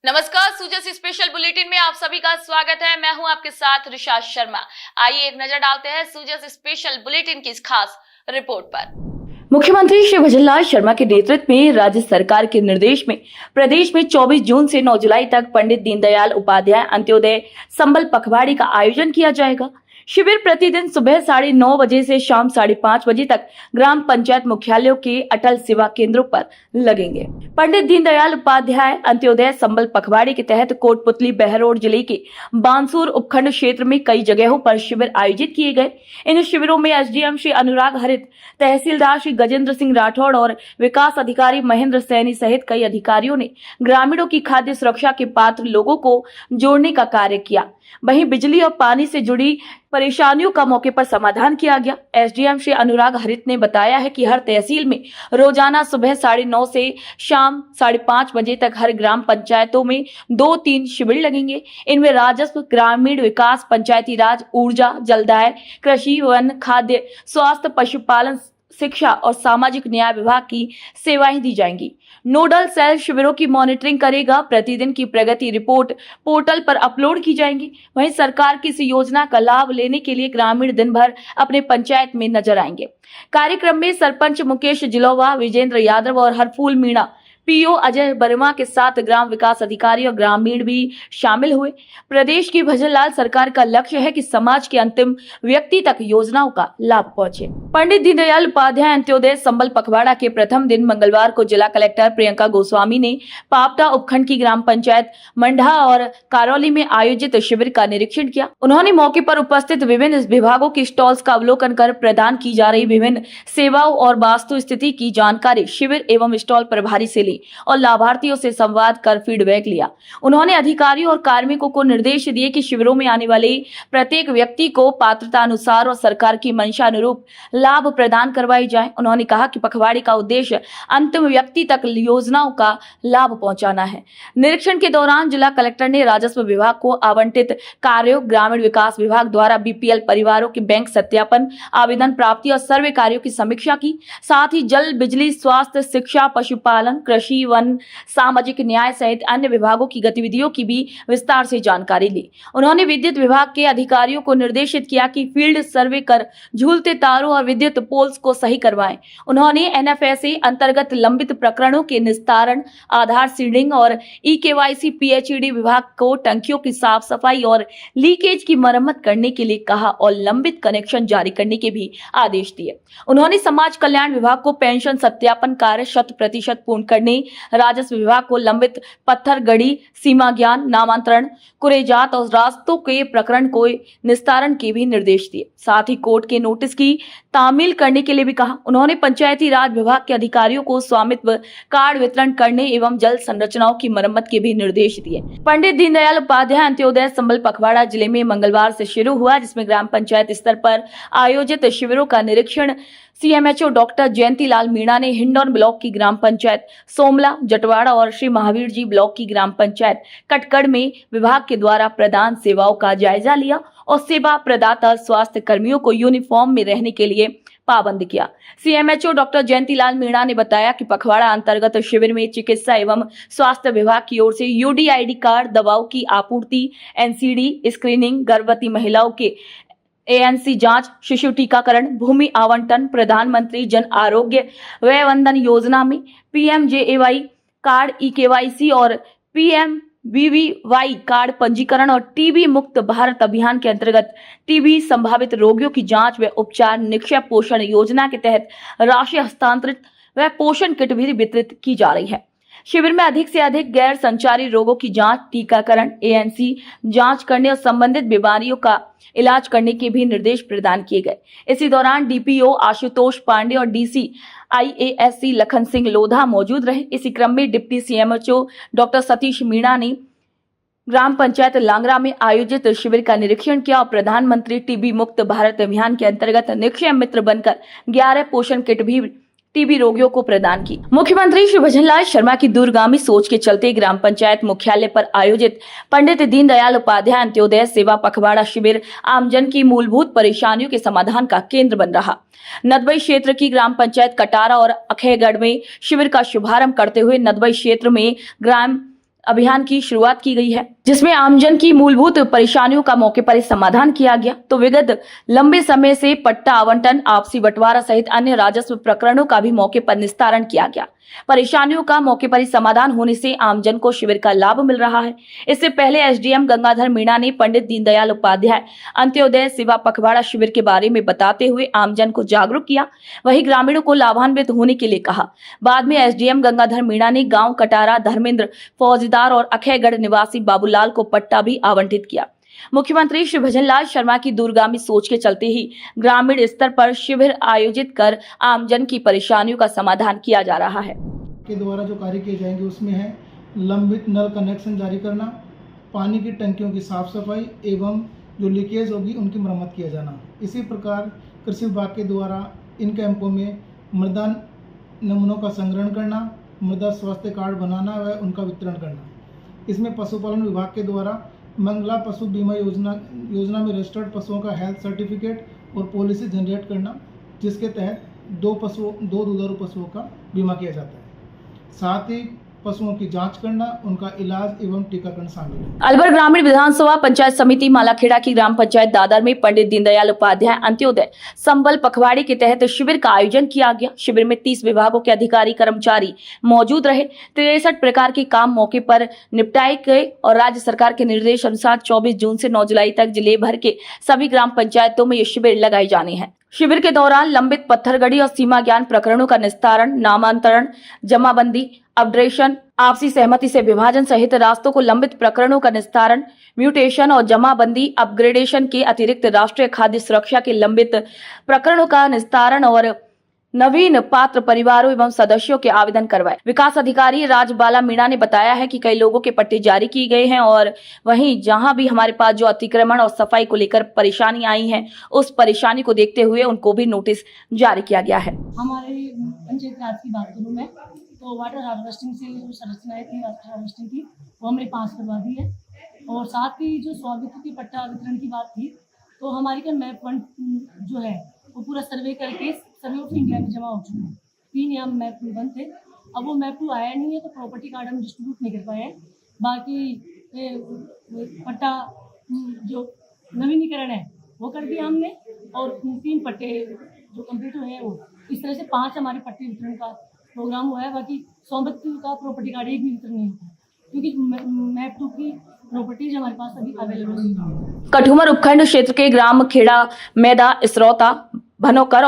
नमस्कार, सूजस special bulletin में आप सभी का स्वागत है। मैं हूं आपके साथ ऋषाद शर्मा। आइए एक नजर डालते हैं सूजस स्पेशल बुलेटिन की इस खास रिपोर्ट पर। मुख्यमंत्री श्री भजनलाल शर्मा के नेतृत्व में राज्य सरकार के निर्देश में प्रदेश में 24 जून से 9 जुलाई तक पंडित दीनदयाल उपाध्याय अंत्योदय संबल पखवाड़े का आयोजन किया जाएगा। शिविर प्रतिदिन सुबह 9:30 बजे से शाम 5:30 बजे तक ग्राम पंचायत मुख्यालयों के अटल सेवा केंद्रों पर लगेंगे। पंडित दीनदयाल उपाध्याय अंत्योदय संबल पखवाड़े के तहत कोटपुतली बहरोड जिले के बांसुर उपखंड क्षेत्र में कई जगहों पर शिविर आयोजित किए गए। इन शिविरों में एसडीएम श्री अनुराग हरित, तहसीलदार श्री गजेंद्र सिंह राठौड़ और विकास अधिकारी महेंद्र सैनी सहित कई अधिकारियों ने ग्रामीणों की खाद्य सुरक्षा के पात्र लोगों को जोड़ने का कार्य किया। वहीं बिजली और पानी से जुड़ी परेशानियों का मौके पर समाधान किया गया। एसडीएम श्री अनुराग हरित ने बताया है कि हर तहसील में रोजाना सुबह 9:30 से शाम 5:30 बजे तक हर ग्राम पंचायतों में 2-3 शिविर लगेंगे। इनमें राजस्व, ग्रामीण विकास, पंचायती राज, ऊर्जा, जलदाय, कृषि, वन, खाद्य, स्वास्थ्य, पशुपालन, शिक्षा और सामाजिक न्याय विभाग की सेवाएं दी जाएंगी। नोडल सेल शिविरों की मॉनिटरिंग करेगा। प्रतिदिन की प्रगति रिपोर्ट पोर्टल पर अपलोड की जाएंगी। वहीं सरकार की इस योजना का लाभ लेने के लिए ग्रामीण दिन भर अपने पंचायत में नजर आएंगे। कार्यक्रम में सरपंच मुकेश जिलोवा, विजेंद्र यादव और हरफूल मीणा, पीओ अजय वर्मा के साथ ग्राम विकास अधिकारी और ग्रामीण भी शामिल हुए। प्रदेश की भजनलाल सरकार का लक्ष्य है कि समाज के अंतिम व्यक्ति तक योजनाओं का लाभ पहुंचे। पंडित दीनदयाल उपाध्याय अंत्योदय संबल पखवाड़ा के प्रथम दिन मंगलवार को जिला कलेक्टर प्रियंका गोस्वामी ने पापटा उपखंड की ग्राम पंचायत मंडहा और करौली में आयोजित शिविर का निरीक्षण किया। उन्होंने मौके पर उपस्थित विभिन्न विभागों के स्टॉल्स का अवलोकन कर प्रदान की जा रही विभिन्न सेवाओं और वास्तु स्थिति की जानकारी शिविर एवं स्टॉल प्रभारी से और लाभार्थियों से संवाद कर फीडबैक लिया। उन्होंने अधिकारियों और कार्मिकों को निर्देश दिए कि शिविरों में आने वाले प्रत्येक व्यक्ति को पात्रता अनुसार और सरकार की मंशा अनुरूप लाभ प्रदान करवाई जाए। उन्होंने कहा कि पखवाड़े का उद्देश्य अंतिम व्यक्ति तक योजनाओं का लाभ पहुंचाना है। निरीक्षण के दौरान जिला कलेक्टर ने राजस्व विभाग को आवंटित कार्यों, ग्रामीण विकास विभाग द्वारा बीपीएल परिवारों के बैंक सत्यापन, आवेदन प्राप्ति और सर्वे कार्यों की समीक्षा की। साथ ही जल, बिजली, स्वास्थ्य, शिक्षा, पशुपालन, कृषि, वन, सामाजिक न्याय सहित अन्य विभागों की गतिविधियों की भी विस्तार से जानकारी ली। उन्होंने विद्युत विभाग के अधिकारियों को निर्देशित किया कि फील्ड सर्वे कर झूलते तारों और विद्युत पोल्स को सही करवाएं। उन्होंने एनएफएसए अंतर्गत लंबित प्रकरणों के निस्तारण, आधार सीडिंग और ईकेवाईसी पीएचईडी विभाग को टंकियों की साफ सफाई और लीकेज की मरम्मत करने के लिए कहा और लंबित कनेक्शन जारी करने के भी आदेश दिए। उन्होंने समाज कल्याण विभाग को पेंशन सत्यापन कार्य 100% पूर्ण करने, राजस्व विभाग को लंबित पत्थर गढ़ी, सीमा ज्ञान, नामांतरण, कुरेजात और रास्तों के प्रकरण को निस्तारण के भी निर्देश दिए। साथ ही कोर्ट के नोटिस की तामील करने के लिए भी कहा। उन्होंने पंचायती राज विभाग के अधिकारियों को स्वामित्व कार्ड वितरण करने एवं जल संरचनाओं की मरम्मत के भी निर्देश दिए। पंडित दीनदयाल उपाध्याय अंत्योदय संबल पखवाड़ा जिले में मंगलवार से शुरू हुआ, जिसमें ग्राम पंचायत स्तर पर आयोजित शिविरों का निरीक्षण सीएमएचओ डॉक्टर जयंतीलाल मीणा ने हिंडौन ब्लॉक की ग्राम पंचायत सोमला, जटवाड़ा और श्री महावीर जी ब्लॉक की ग्राम पंचायत कटकड़ में विभाग के द्वारा प्रदान सेवाओं का जायजा लिया और सेवा प्रदाता स्वास्थ्य कर्मियों को यूनिफॉर्म में रहने के लिए पाबंद किया। सीएमएचओ डॉक्टर जयंतीलाल मीणा ने बताया कि पखवाड़ा अंतर्गत शिविर में चिकित्सा एवं स्वास्थ्य विभाग की ओर से यूडीआईडी कार्ड, दवाओं की आपूर्ति, एनसीडी स्क्रीनिंग, गर्भवती महिलाओं के एएनसी जांच, शिशु टीकाकरण, भूमि आवंटन, प्रधानमंत्री जन आरोग्य व्यय वंदन योजना में पीएमजेएवाई कार्ड, ईकेवाईसी और पीएमवीवीवाई कार्ड पंजीकरण और टीबी मुक्त भारत अभियान के अंतर्गत टीबी संभावित रोगियों की जांच व उपचार, निक्षय पोषण योजना के तहत राशि हस्तांतरित व पोषण किट भी वितरित की जा रही है। शिविर में अधिक से अधिक गैर संचारी रोगों की जांच, टीकाकरण, एएनसी जांच करने और संबंधित बीमारियों का इलाज करने के भी निर्देश प्रदान किए गए। इसी दौरान डीपीओ आशुतोष पांडे और डीसी आईएएससी लखन सिंह लोधा मौजूद रहे। इसी क्रम में deputy CMHO doctor Satish Meena ने ग्राम पंचायत लांगरा में आयोजित शिविर का निरीक्षण किया और प्रधानमंत्री टीबी मुक्त भारत अभियान के अंतर्गत निक्षय मित्र बनकर 11 पोषण किट भी टीबी रोगियों को प्रदान की। मुख्यमंत्री श्री भजनलाल शर्मा की दूरगामी सोच के चलते ग्राम पंचायत मुख्यालय पर आयोजित पंडित दीनदयाल उपाध्याय अंत्योदय सेवा पखवाड़ा शिविर आमजन की मूलभूत परेशानियों के समाधान का केंद्र बन रहा। नदबई क्षेत्र की ग्राम पंचायत कटारा और अखेगढ़ में शिविर का शुभारंभ करते हुए नदबई क्षेत्र में ग्राम अभियान की शुरुआत की गई है, जिसमें आमजन की मूलभूत परेशानियों का मौके पर ही समाधान किया गया। तो विगत लंबे समय से पट्टा आवंटन, आपसी बंटवारा सहित अन्य राजस्व प्रकरणों का भी मौके पर निस्तारण किया गया। परेशानियों का मौके पर ही समाधान होने से आमजन को शिविर का लाभ मिल रहा है। इससे पहले एसडीएम गंगाधर मीणा ने पंडित दीनदयाल उपाध्याय अंत्योदय सेवा पखवाड़ा शिविर के बारे में बताते हुए आमजन को जागरूक किया, वहीं ग्रामीणों को लाभान्वित होने के लिए कहा। बाद में एसडीएम गंगाधर मीणा ने गांव कटारा धर्मेंद्र फौजदार और अखैगढ़ निवासी बाबूलाल को पट्टा भी आवंटित किया। मुख्यमंत्री श्री भजनलाल शर्मा की दूरगामी सोच के चलते ही ग्रामीण स्तर पर शिविर आयोजित कर आमजन की परेशानियों का समाधान किया जा रहा है। के द्वारा जो कार्य किए जाएंगे उसमें है लंबित नल कनेक्शन जारी करना, पानी की टंकियों की साफ सफाई एवं जो लीकेज होगी उनकी मरम्मत किया जाना। इसी प्रकार कृषि विभाग के द्वारा इन कैंपों में मृदा नमूनों का संग्रहण करना, मृदा स्वास्थ्य कार्ड बनाना व उनका वितरण करना। इसमें पशुपालन विभाग के द्वारा मंगला पशु बीमा योजना में रजिस्टर्ड पशुओं का हेल्थ सर्टिफिकेट और पॉलिसी जनरेट करना, जिसके तहत दो दुधारू पशुओं का बीमा किया जाता है। साथ ही पशुओं की जांच करना, उनका इलाज एवं टीकाकरण शामिल है। अलवर ग्रामीण विधानसभा पंचायत समिति मालाखेड़ा की ग्राम पंचायत दादर में पंडित दीनदयाल उपाध्याय अंत्योदय संबल पखवाड़े के तहत शिविर का आयोजन किया गया। शिविर में 30 विभागों के अधिकारी कर्मचारी मौजूद रहे। 63 प्रकार के काम मौके पर निपटाए गए और राज्य सरकार के निर्देश अनुसार 24 जून से 9 जुलाई तक जिले भर के सभी ग्राम पंचायतों में ये शिविर लगाए जाने हैं। शिविर के दौरान लंबित पत्थरगड़ी और सीमा ज्ञान प्रकरणों का निस्तारण, नामांतरण, जमाबंदी, अपडेशन, आपसी सहमति से विभाजन सहित रास्तों को लंबित प्रकरणों का निस्तारण, म्यूटेशन और जमाबंदी, अपग्रेडेशन के अतिरिक्त राष्ट्रीय खाद्य सुरक्षा के लंबित प्रकरणों का निस्तारण और नवीन पात्र परिवारों एवं सदस्यों के आवेदन करवाए। विकास अधिकारी राजबाला मीणा ने बताया है कि कई लोगों के पट्टे जारी किए गए हैं और वहीं जहां भी हमारे पास जो अतिक्रमण और सफाई को लेकर परेशानी आई है, उस परेशानी को देखते हुए उनको भी नोटिस जारी किया गया है। हमारे पंचायत राज की बात करूँ मैं तो वाटर हार्वेस्टिंग से जो संरचनाएं थी वाटर हार्वेस्टिंग की वो हमने पास करवा दी है। और साथ ही जो स्वामित्व की पट्टा वितरण की बात थी तो हमारी का मैप फंड जो है वो पूरा सर्वे करके सर्वे ऑफ इंडिया में जमा हो चुका है। 3 यहाँ मैप 2 बन थे, अब वो मैप 2 आया नहीं है तो प्रॉपर्टी कार्ड हम डिस्ट्रीब्यूट नहीं कर पाए। बाकी पट्टा जो नवीनीकरण है वो कर दिया हमने और 3 पट्टे जो कंप्लीट हुए हैं वो इस तरह से 5 हमारे पट्टे वितरण का प्रोग्राम हुआ है। बाकी स्वामित्व का प्रॉपर्टी कार्ड एक भी वितरण नहीं होता क्योंकि मैप 2 की प्रॉपर्टीज हमारे पास अभी अवेलेबल नहीं है। कठुमर उपखंड क्षेत्र के ग्राम खेड़ा मैदा इसरौता भनोकर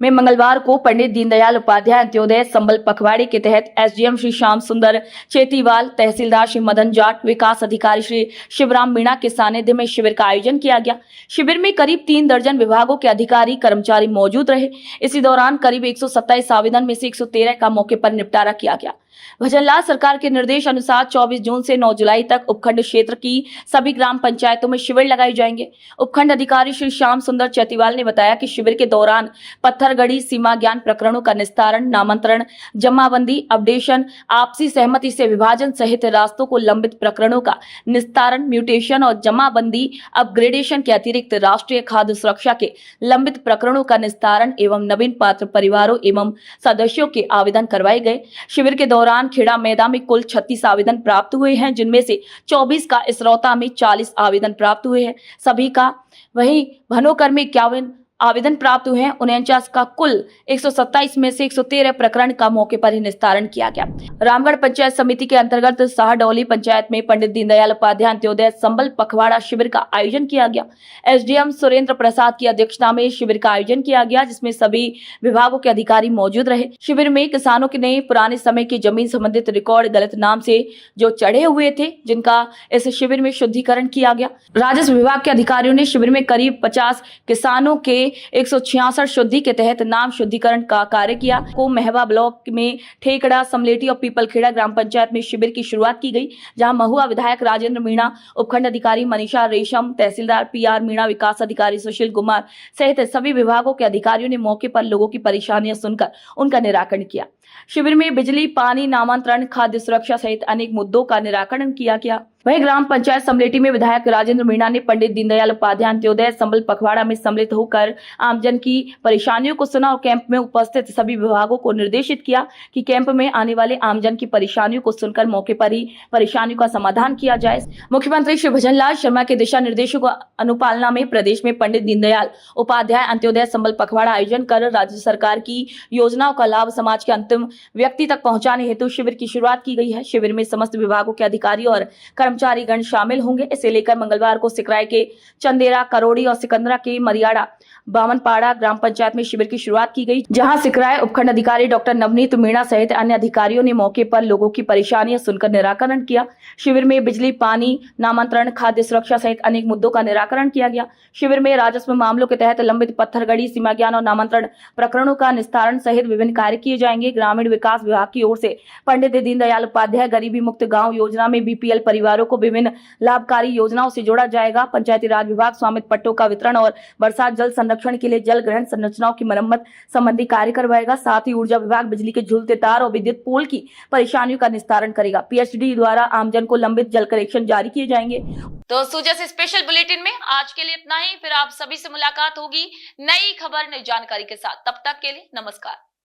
में मंगलवार को पंडित दीनदयाल उपाध्याय अंत्योदय संबल पखवाड़े के तहत एसडीएम श्री श्याम सुंदर चेतीवाल, तहसीलदार श्री मदन जाट, विकास अधिकारी श्री शिवराम मीणा के सानिध्य में शिविर का आयोजन किया गया। शिविर में करीब 3 दर्जन विभागों के अधिकारी कर्मचारी मौजूद रहे। इसी दौरान करीब 127 आवेदन में से 113 का मौके पर निपटारा किया गया। भजनलाल सरकार के निर्देश अनुसार 24 जून से 9 जुलाई तक उपखंड क्षेत्र की सभी ग्राम पंचायतों में शिविर लगाए जाएंगे। उपखंड अधिकारी श्री श्याम सुंदर चेतीवाल ने बताया कि शिविर के दौरान पत्थरगड़ी, सीमा ज्ञान प्रकरणों का निस्तारण, नामांतरण, जमाबंदी, अपडेशन, आपसी सहमति से विभाजन सहित रास्तों को लंबित प्रकरणों का निस्तारण, म्यूटेशन और जमाबंदी, अपग्रेडेशन के अतिरिक्त राष्ट्रीय खाद्य सुरक्षा के लंबित प्रकरणों का निस्तारण एवं नवीन पात्र परिवारों एवं सदस्यों के आवेदन करवाए गए। शिविर के दौरान खेड़ा मैदा में कुल 36 आवेदन प्राप्त हुए हैं, जिनमें से 24 का इसरौता में 40 आवेदन प्राप्त हुए हैं सभी का। वहीं भनोकर में 51 आवेदन प्राप्त हुए हैं। 49 का कुल 127 में से 113 प्रकरण का मौके पर ही निस्तारण किया गया। रामगढ़ पंचायत समिति के अंतर्गत साहडौली पंचायत में पंडित दीनदयाल उपाध्याय अंत्योदय संबल पखवाड़ा शिविर का आयोजन किया गया। एसडीएम सुरेंद्र प्रसाद की अध्यक्षता में शिविर का आयोजन किया गया, जिसमें सभी विभागों के अधिकारी मौजूद रहे। शिविर में किसानों के नए पुराने समय की जमीन संबंधित रिकॉर्ड गलत नाम से जो चढ़े हुए थे, जिनका इस शिविर में शुद्धिकरण किया गया। राजस्व विभाग के अधिकारियों ने शिविर में करीब 50 किसानों के 166 शुद्धि के तहत नाम शुद्धिकरण का कार्य किया। को महवा ब्लॉक में ठेकड़ा, समलेटी और पीपलखेड़ा ग्राम पंचायत में शिविर की शुरुआत की गई, जहां महुआ विधायक राजेंद्र मीणा, उपखंड अधिकारी मनीषा रेशम, तहसीलदार PR मीणा, विकास अधिकारी सुशील कुमार सहित सभी विभागों के अधिकारियों ने मौके पर लोगों की परेशानियां सुनकर उनका निराकरण किया। शिविर में बिजली, पानी, नामांतरण, खाद्य सुरक्षा सहित अनेक मुद्दों का निराकरण किया गया। वहीं ग्राम पंचायत सम्मेलन में विधायक राजेंद्र मीणा ने पंडित दीनदयाल उपाध्याय अंत्योदय संबल पखवाड़ा में सम्मिलित होकर आमजन की परेशानियों को सुना और कैंप में उपस्थित सभी विभागों को निर्देशित किया कि कैंप में आने वाले आमजन की परेशानियों को सुनकर मौके पर ही परेशानियों का समाधान किया जाए। मुख्यमंत्री श्री भजनलाल शर्मा के दिशा निर्देशों की अनुपालना में प्रदेश में पंडित दीनदयाल उपाध्याय अंत्योदय संबल पखवाड़ा आयोजन कर राज्य सरकार की योजनाओं का लाभ समाज के अंतिम व्यक्ति तक पहुंचाने हेतु शिविर की शुरुआत की गई है। शिविर में समस्त विभागों के अधिकारी और कर्मचारी गण शामिल होंगे। इसे लेकर मंगलवार को सिकराय के चंदेरा, करोड़ी और सिकंदरा के मरियाड़ा, बामनपाड़ा ग्राम पंचायत में शिविर की शुरुआत की गई, जहां सिकराय उपखंड अधिकारी डॉक्टर नवनीत मीणा सहित अन्य अधिकारियों ने मौके पर लोगों की परेशानियां सुनकर निराकरण किया। शिविर में बिजली, पानी, नामांतरण, खाद्य सुरक्षा सहित अनेक मुद्दों का निराकरण किया गया। शिविर में राजस्व मामलों के तहत लंबित पत्थरगड़ी, सीमा ज्ञान और नामांतरण प्रकरणों का निस्तारण सहित विभिन्न कार्य किए जाएंगे। ग्रामीण विकास विभाग की ओर से पंडित दीनदयाल उपाध्याय गरीबी मुक्त गाँव योजना में बीपीएल परिवारों को विभिन्न लाभकारी योजनाओं से जोड़ा जाएगा। पंचायती राज विभाग स्वामित्व पट्टों का वितरण और बरसात जल संरक्षण के लिए जल ग्रहण संरचनाओं की मरम्मत संबंधी कार्य करवाएगा। साथ ही ऊर्जा विभाग बिजली के झूलते तार और विद्युत पोल की परेशानियों का निस्तारण करेगा। पीएचडी द्वारा आमजन को लंबित जल कनेक्शन जारी किए जाएंगे। तो सूजस स्पेशल बुलेटिन में आज के लिए इतना ही। फिर आप सभी से मुलाकात होगी नई खबर, नई जानकारी के साथ। तब तक के लिए नमस्कार।